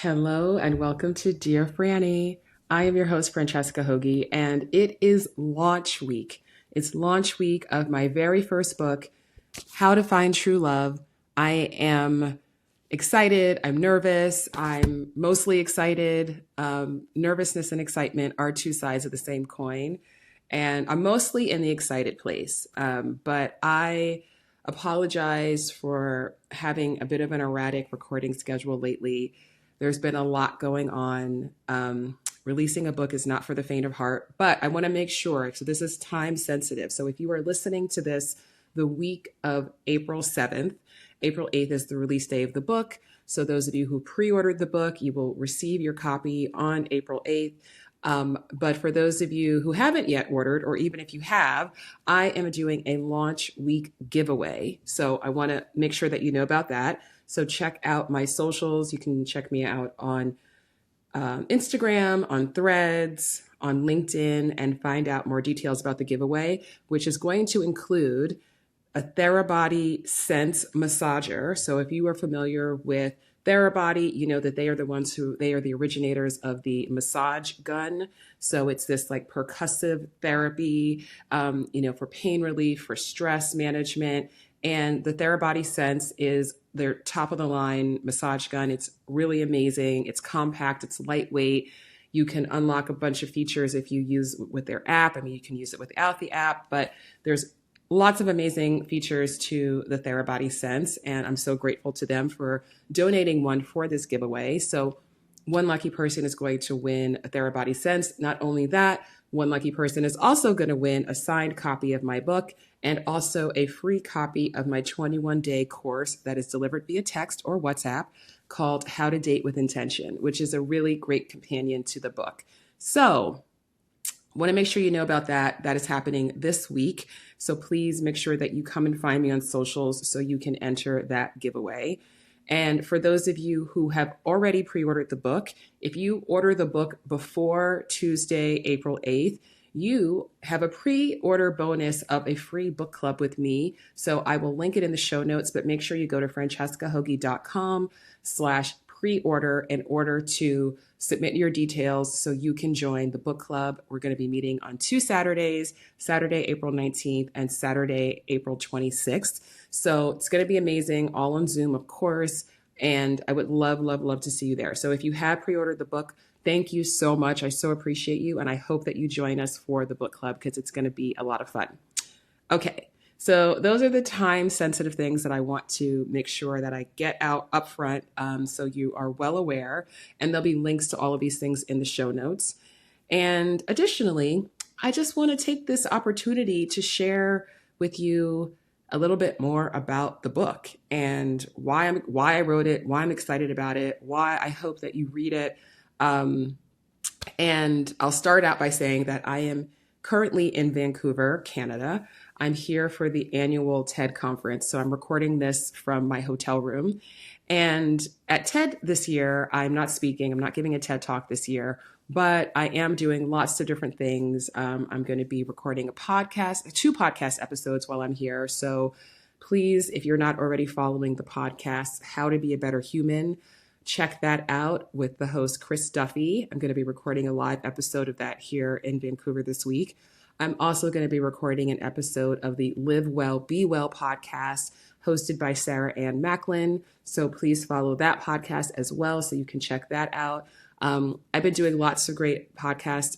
Hello and welcome to Dear Franny. I am your host, Francesca Hogi, and it is launch week. It's launch week of my very first book, How to Find True Love. I am excited. I'm nervous. I'm mostly excited. Nervousness and excitement are two sides of the same coin. And I'm mostly in the excited place. But I apologize for having a bit of an erratic recording schedule lately. There's been a lot going on. Releasing a book is not for the faint of heart, but I want to make sure. So this is time sensitive. So if you are listening to this the week of April 7th, April 8th is the release day of the book. So those of you who pre-ordered the book, you will receive your copy on April 8th. But for those of you who haven't yet ordered, or even if you have, I am doing a launch week giveaway. So I want to make sure that you know about that. So check out my socials. You can check me out on Instagram, on Threads, on LinkedIn, and find out more details about the giveaway, which is going to include a Therabody Sense massager. So if you are familiar with Therabody, you know that they are the originators of the massage gun. So it's this like percussive therapy, for pain relief, for stress management. And the Therabody Sense is their top of the line massage gun. It's really amazing. It's compact. It's lightweight. You can unlock a bunch of features if you use with their app. I mean, you can use it without the app, but there's lots of amazing features to the Therabody Sense. And I'm so grateful to them for donating one for this giveaway. So one lucky person is going to win a Therabody Sense. Not only that, one lucky person is also going to win a signed copy of my book and also a free copy of my 21-day course that is delivered via text or WhatsApp called How to Date with Intention, which is a really great companion to the book. So I want to make sure you know about that. That is happening this week. So please make sure that you come and find me on socials so you can enter that giveaway. And for those of you who have already pre-ordered the book, if you order the book before Tuesday, April 8th, you have a pre-order bonus of a free book club with me. So I will link it in the show notes, but make sure you go to francescahogi.com/pre-order in order to submit your details so you can join the book club. We're going to be meeting on 2 Saturdays, Saturday, April 19th and Saturday, April 26th. So it's going to be amazing, all on Zoom, of course. And I would love, love, love to see you there. So if you have pre-ordered the book, thank you so much. I so appreciate you. And I hope that you join us for the book club because it's going to be a lot of fun. Okay. So those are the time sensitive things that I want to make sure that I get out up front, so you are well aware, and there'll be links to all of these things in the show notes. And additionally, I just want to take this opportunity to share with you a little bit more about the book and why I wrote it, why I'm excited about it, why I hope that you read it. And I'll start out by saying that I am currently in Vancouver, Canada. I'm here for the annual TED conference. So I'm recording this from my hotel room. And at TED this year, I'm not speaking. I'm not giving a TED talk this year, but I am doing lots of different things. I'm going to be recording two podcast episodes while I'm here. So please, if you're not already following the podcast, How to Be a Better Human, check that out with the host, Chris Duffy. I'm going to be recording a live episode of that here in Vancouver this week. I'm also going to be recording an episode of the Live Well, Be Well podcast hosted by Sarah Ann Macklin. So please follow that podcast as well so you can check that out. I've been doing lots of great podcast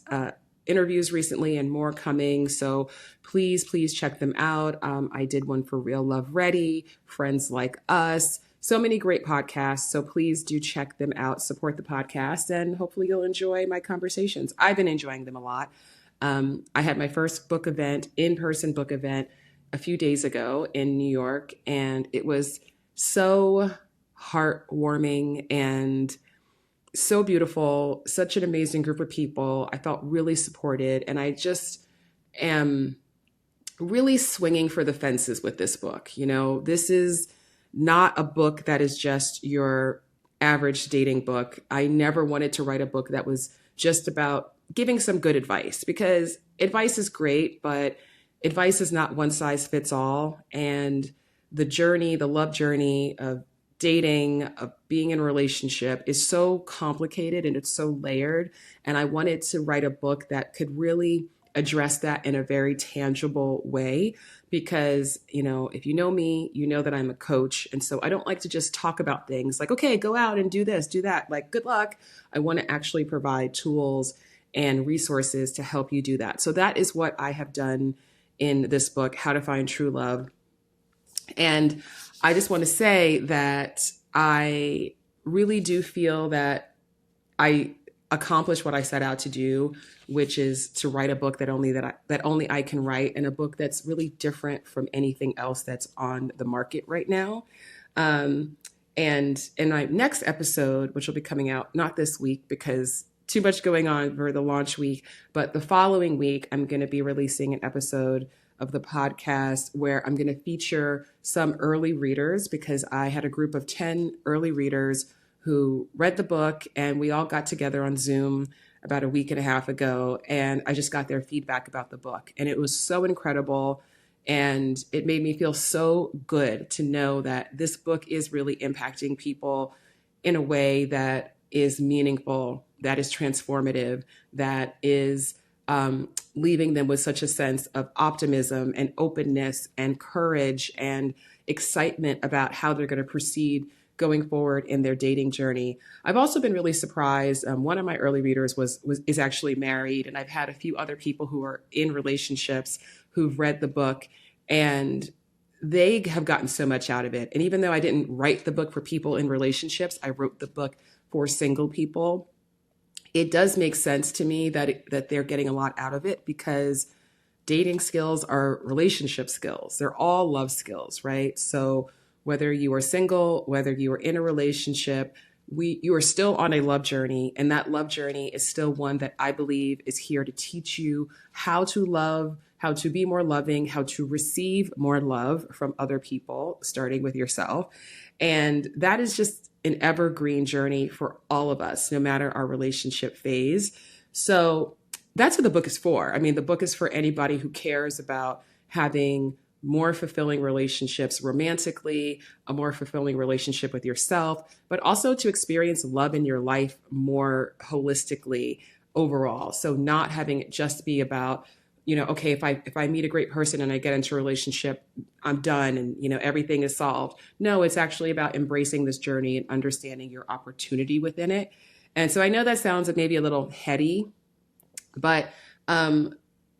interviews recently and more coming. So please check them out. I did one for Real Love Ready, Friends Like Us, so many great podcasts. So please do check them out, support the podcast, and hopefully you'll enjoy my conversations. I've been enjoying them a lot. I had my first in-person book event a few days ago in New York, and it was so heartwarming and so beautiful, such an amazing group of people. I felt really supported, and I just am really swinging for the fences with this book. You know, this is not a book that is just your average dating book. I never wanted to write a book that was just about giving some good advice, because advice is great, but advice is not one size fits all. And the love journey of dating, of being in a relationship is so complicated and it's so layered. And I wanted to write a book that could really address that in a very tangible way. Because, if you know me, you know that I'm a coach. And so I don't like to just talk about things like, okay, go out and do this, do that. Like, good luck. I want to actually provide tools and resources to help you do that. So that is what I have done in this book, How to Find True Love. And I just want to say that I really do feel that I accomplished what I set out to do, which is to write a book that only I can write, and a book that's really different from anything else that's on the market right now. And in my next episode, which will be coming out not this week because too much going on for the launch week, but the following week, I'm going to be releasing an episode of the podcast where I'm going to feature some early readers, because I had a group of 10 early readers who read the book, and we all got together on Zoom about a week and a half ago, and I just got their feedback about the book, and it was so incredible. And it made me feel so good to know that this book is really impacting people in a way that is meaningful, that is transformative, that is leaving them with such a sense of optimism and openness and courage and excitement about how they're going to proceed going forward in their dating journey. I've also been really surprised. One of my early readers is actually married, and I've had a few other people who are in relationships who've read the book, and they have gotten so much out of it. And even though I didn't write the book for people in relationships, I wrote the book for single people. It does make sense to me that they're getting a lot out of it, because dating skills are relationship skills. They're all love skills, right? So whether you are single, whether you are in a relationship, you are still on a love journey. And that love journey is still one that I believe is here to teach you how to love, how to be more loving, how to receive more love from other people, starting with yourself. And that is just an evergreen journey for all of us, no matter our relationship phase. So that's what the book is for. I mean, the book is for anybody who cares about having more fulfilling relationships romantically, a more fulfilling relationship with yourself, but also to experience love in your life more holistically overall. So not having it just be about, okay, if I meet a great person and I get into a relationship, I'm done and, everything is solved. No, it's actually about embracing this journey and understanding your opportunity within it. And so I know that sounds maybe a little heady, but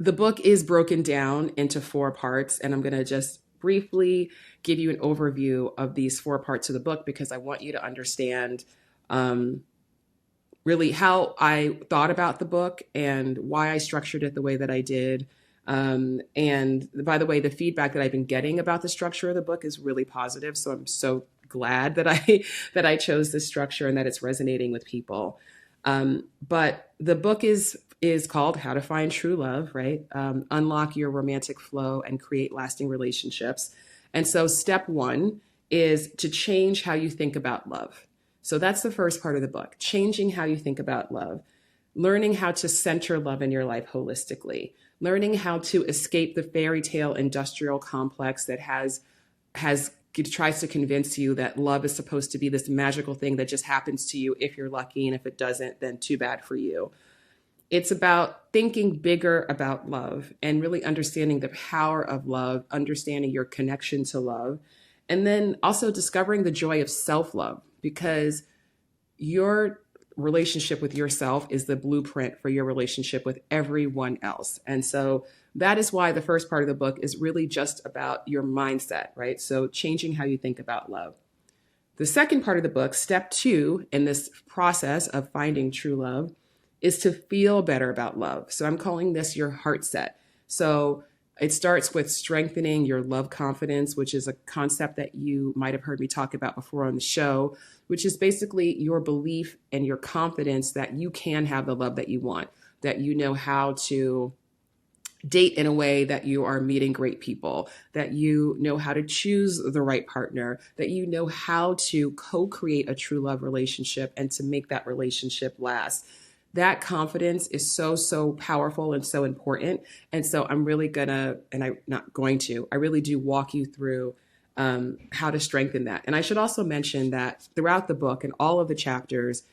the book is broken down into 4 parts, and I'm going to just briefly give you an overview of these 4 parts of the book, because I want you to understand really how I thought about the book and why I structured it the way that I did. And by the way, the feedback that I've been getting about the structure of the book is really positive. So I'm so glad that I chose this structure and that it's resonating with people. But the book is called How to Find True Love, right? Unlock your romantic flow and create lasting relationships. And so step 1 is to change how you think about love. So that's the first part of the book, changing how you think about love, learning how to center love in your life holistically, learning how to escape the fairy tale industrial complex that tries to convince you that love is supposed to be this magical thing that just happens to you if you're lucky, and if it doesn't, then too bad for you. It's about thinking bigger about love and really understanding the power of love, understanding your connection to love, and then also discovering the joy of self-love, because your relationship with yourself is the blueprint for your relationship with everyone else. And so that is why the first part of the book is really just about your mindset, right? So changing how you think about love. The second part of the book, step 2 in this process of finding true love, is to feel better about love. So I'm calling this your heart set. So it starts with strengthening your love confidence, which is a concept that you might have heard me talk about before on the show, which is basically your belief and your confidence that you can have the love that you want, that you know how to date in a way that you are meeting great people, that you know how to choose the right partner, that you know how to co-create a true love relationship and to make that relationship last. That confidence is so, so powerful and so important. And so I'm really I really do walk you through how to strengthen that. And I should also mention that throughout the book and all of the chapters,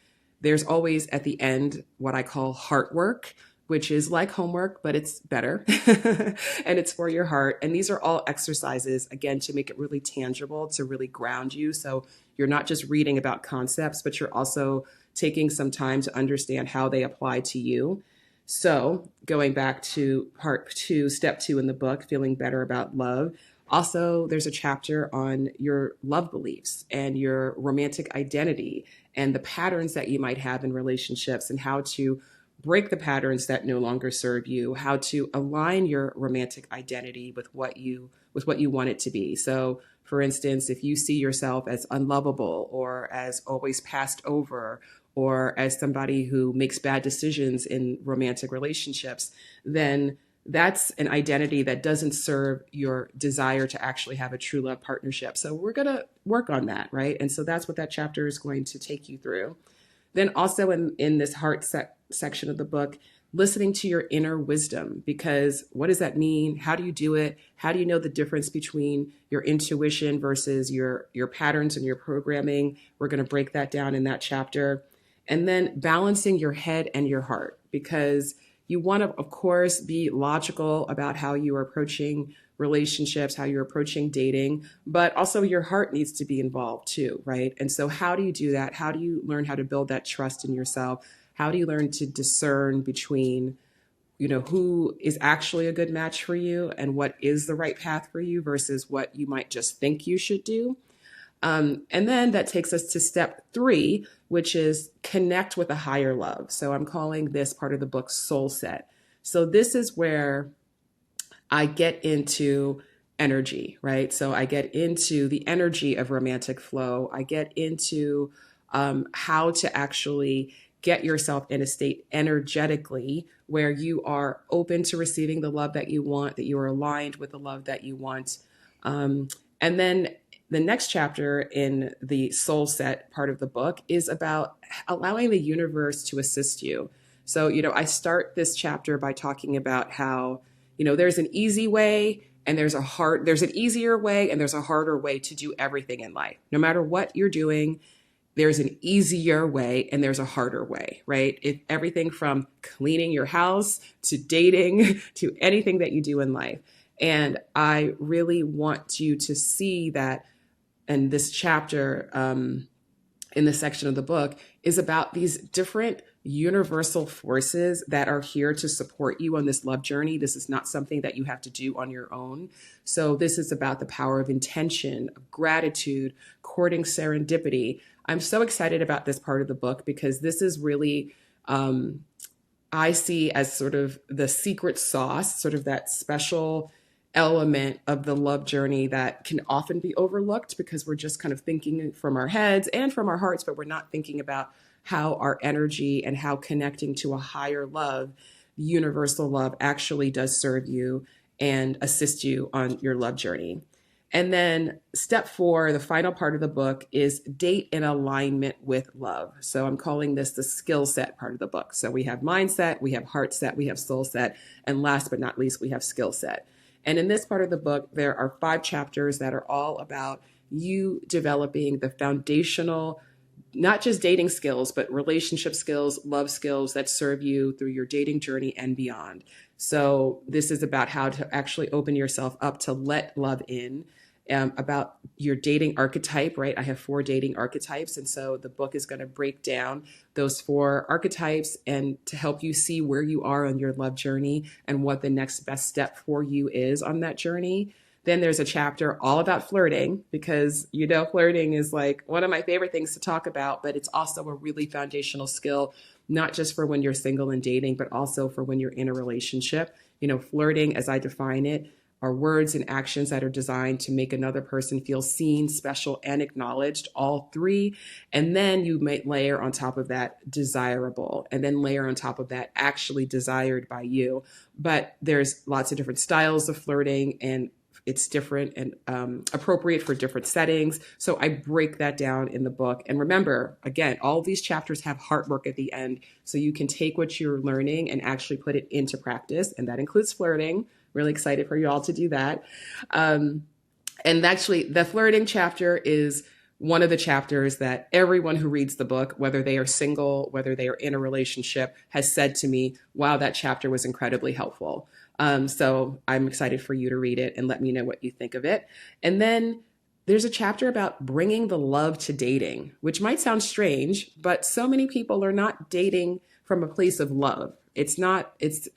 there's always at the end what I call heart work, which is like homework, but it's better and it's for your heart. And these are all exercises, again, to make it really tangible, to really ground you. So you're not just reading about concepts, but you're also taking some time to understand how they apply to you. So going back to part 2, step 2 in the book, feeling better about love. Also, there's a chapter on your love beliefs and your romantic identity and the patterns that you might have in relationships and how to break the patterns that no longer serve you, how to align your romantic identity with what you want it to be. So, for instance, if you see yourself as unlovable or as always passed over or as somebody who makes bad decisions in romantic relationships, then that's an identity that doesn't serve your desire to actually have a true love partnership. So we're going to work on that, right? And so that's what that chapter is going to take you through. Then also in this heart section of the book, listening to your inner wisdom, because what does that mean? How do you do it? How do you know the difference between your intuition versus your patterns and your programming? We're going to break that down in that chapter. And then balancing your head and your heart, because you want to, of course, be logical about how you are approaching relationships, how you're approaching dating, but also your heart needs to be involved too, right? And so how do you do that? How do you learn how to build that trust in yourself? How do you learn to discern between, who is actually a good match for you and what is the right path for you versus what you might just think you should do? And then that takes us to step 3, which is connect with a higher love. So I'm calling this part of the book Soul Set. So this is where I get into energy, right? So I get into the energy of romantic flow. I get into how to actually get yourself in a state energetically where you are open to receiving the love that you want, that you are aligned with the love that you want. And then the next chapter in the soul set part of the book is about allowing the universe to assist you. So, I start this chapter by talking about how, there's an easy way and there's an easier way and there's a harder way to do everything in life. No matter what you're doing, there's an easier way and there's a harder way, right? Everything from cleaning your house to dating to anything that you do in life. And I really want you to see that. And this chapter in this section of the book is about these different universal forces that are here to support you on this love journey. This is not something that you have to do on your own. So this is about the power of intention, of gratitude, courting serendipity. I'm so excited about this part of the book because this is really, I see as sort of the secret sauce, sort of that special element of the love journey that can often be overlooked because we're just kind of thinking from our heads and from our hearts, but we're not thinking about how our energy and how connecting to a higher love, universal love, actually does serve you and assist you on your love journey. And then step 4, the final part of the book, is date in alignment with love. So I'm calling this the skill set part of the book. So we have mindset, we have heart set, we have soul set, and last but not least, we have skill set. And in this part of the book, there are 5 chapters that are all about you developing the foundational, not just dating skills, but relationship skills, love skills that serve you through your dating journey and beyond. So this is about how to actually open yourself up to let love in, about your dating archetype, right? I have 4 dating archetypes. And so the book is going to break down those 4 archetypes and to help you see where you are on your love journey and what the next best step for you is on that journey. Then there's a chapter all about flirting because, flirting is like one of my favorite things to talk about, but it's also a really foundational skill, not just for when you're single and dating, but also for when you're in a relationship. Flirting, as I define it, are words and actions that are designed to make another person feel seen, special, and acknowledged, all 3. And then you might layer on top of that desirable, and then layer on top of that actually desired by you. But there's lots of different styles of flirting, and it's different and appropriate for different settings. So I break that down in the book. And remember, again, all of these chapters have heart work at the end. So you can take what you're learning and actually put it into practice. And that includes flirting. Really excited for you all to do that. And And actually, the flirting chapter is one of the chapters that everyone who reads the book, whether they are single, whether they are in a relationship, has said to me, wow, that chapter was incredibly helpful. So I'm excited for you to read it and let me know what you think of it. And then there's a chapter about bringing the love to dating, which might sound strange, but so many people are not dating from a place of love. It's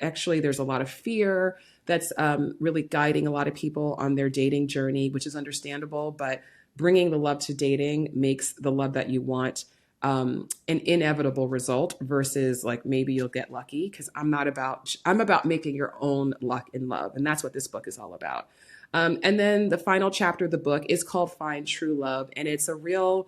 actually, there's a lot of fear that's really guiding a lot of people on their dating journey, which is understandable, but bringing the love to dating makes the love that you want an inevitable result versus like maybe you'll get lucky, because I'm about making your own luck in love. And that's what this book is all about. And then the final chapter of the book is called Find True Love. And it's a real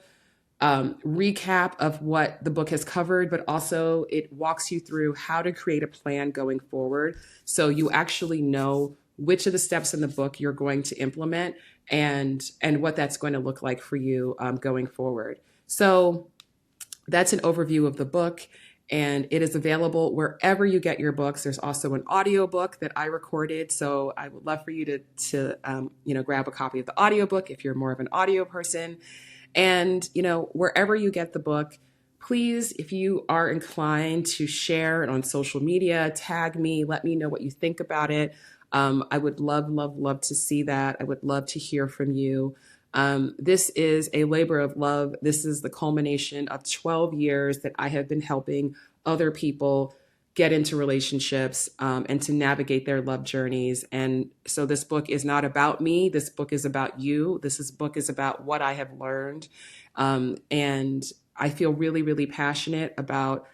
recap of what the book has covered, but also it walks you through how to create a plan going forward. So you actually know which of the steps in the book you're going to implement and what that's going to look like for you going forward. So that's an overview of the book, and it is available wherever you get your books. There's also an audiobook that I recorded. So I would love for you to grab a copy of the audiobook if you're more of an audio person. And, wherever you get the book, please, if you are inclined to share it on social media, tag me, let me know what you think about it. I would love, love, love to see that. I would love to hear from you. This is a labor of love. This is the culmination of 12 years that I have been helping other people get into relationships and to navigate their love journeys. And so this book is not about me. This book is about you. Book is about what I have learned. And I feel really, really passionate about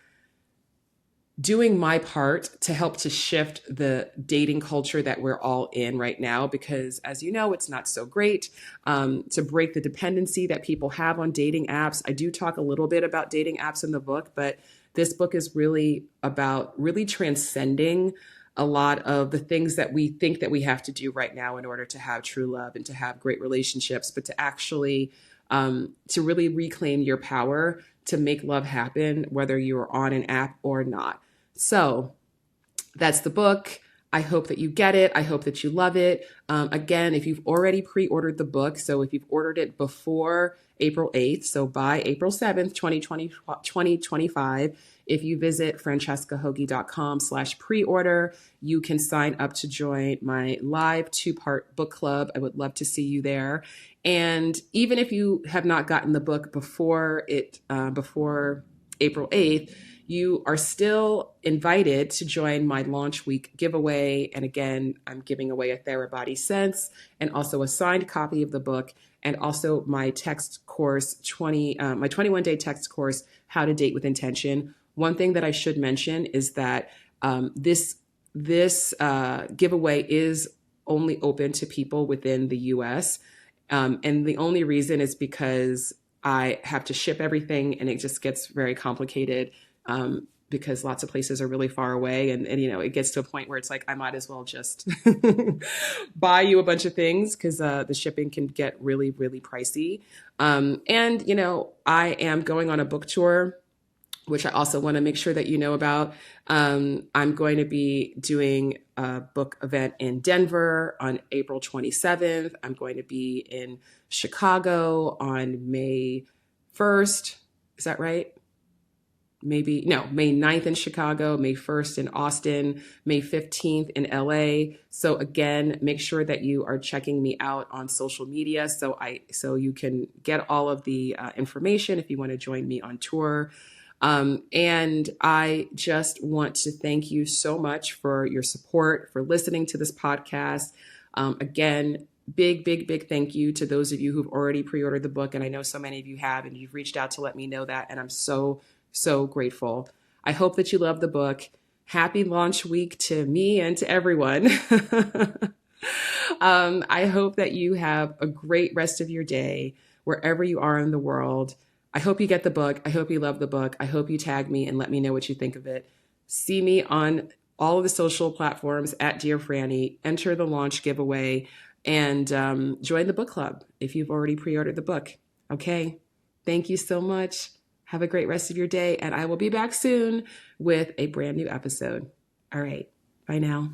doing my part to help to shift the dating culture that we're all in right now, because as you know, it's not so great to break the dependency that people have on dating apps. I do talk a little bit about dating apps in the book, but this book is really about really transcending a lot of the things that we think that we have to do right now in order to have true love and to have great relationships, but to actually to really reclaim your power to make love happen, whether you're on an app or not. So that's the book. I hope that you get it. I hope that you love it. Again, if you've already pre-ordered the book, so if you've ordered it before April 8th, so by April 7th, 2025, if you visit francescahogi.com/pre-order, you can sign up to join my live 2-part book club. I would love to see you there. And even if you have not gotten the book before April 8th, you are still invited to join my launch week giveaway. And again, I'm giving away a Therabody Sense and also a signed copy of the book, and also my text course, my 21-day text course, How to Date with Intention. One thing that I should mention is that this giveaway is only open to people within the US. And the only reason is because I have to ship everything and it just gets very complicated because lots of places are really far away. And it gets to a point where it's like, I might as well just buy you a bunch of things because the shipping can get really, really pricey. And I am going on a book tour, which I also want to make sure that you know about. I'm going to be doing a book event in Denver on April 27th. I'm going to be in Chicago on May 1st. Is that right? May 9th in Chicago, May 1st in Austin, May 15th in LA. So again, make sure that you are checking me out on social media so you can get all of the information if you want to join me on tour. And I just want to thank you so much for your support, for listening to this podcast. Again, big, big, big thank you to those of you who've already pre-ordered the book. And I know so many of you have, and you've reached out to let me know that. And I'm so, so grateful. I hope that you love the book. Happy launch week to me and to everyone. I hope that you have a great rest of your day, wherever you are in the world. I hope you get the book. I hope you love the book. I hope you tag me and let me know what you think of it. See me on all of the social platforms at Dear Franny. Enter the launch giveaway and join the book club if you've already pre-ordered the book. Okay. Thank you so much. Have a great rest of your day, and I will be back soon with a brand new episode. All right. Bye now.